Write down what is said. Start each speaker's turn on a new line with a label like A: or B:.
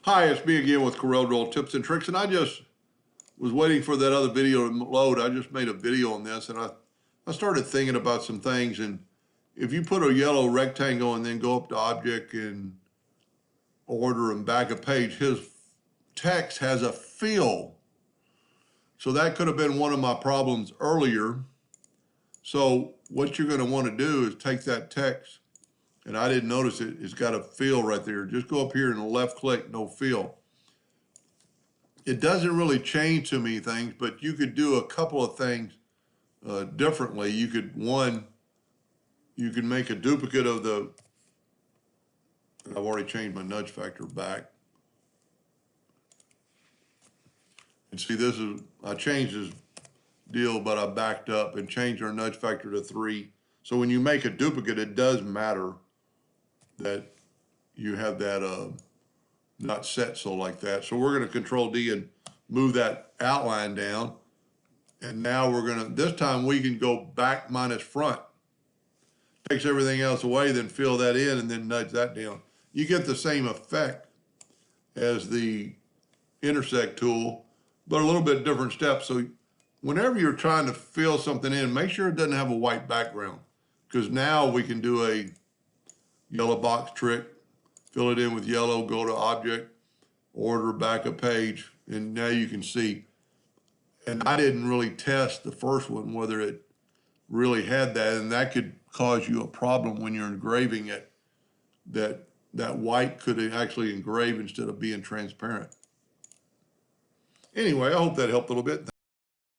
A: Hi, it's me again with Corel Draw Tips and Tricks, and I just was waiting for that other video to load. I just made a video on this, and I started thinking about some things, and if you put a yellow rectangle and then go up to Object and Order and back a page, his text has a fill. So that could have been one of my problems earlier. So what you're going to want to do is take that text, and I didn't notice it, it's got a fill right there. Just go up here and left click, no fill. It doesn't really change too many things, but you could do a couple of things differently. You could make a duplicate of the, I've already changed my nudge factor back. And see, I changed this deal, but I backed up and changed our nudge factor to 3. So when you make a duplicate, it does matter that you have that not set so like that. So we're going to Control D and move that outline down. And now this time we can go back minus front. Takes everything else away, then fill that in and then nudge that down. You get the same effect as the Intersect tool, but a little bit different steps. So whenever you're trying to fill something in, make sure it doesn't have a white background, because now we can do a yellow box trick, fill it in with yellow, go to Object, Order, back a page, and now you can see. And I didn't really test the first one, whether it really had that, and that could cause you a problem when you're engraving it, that white could actually engrave instead of being transparent. Anyway, I hope that helped a little bit.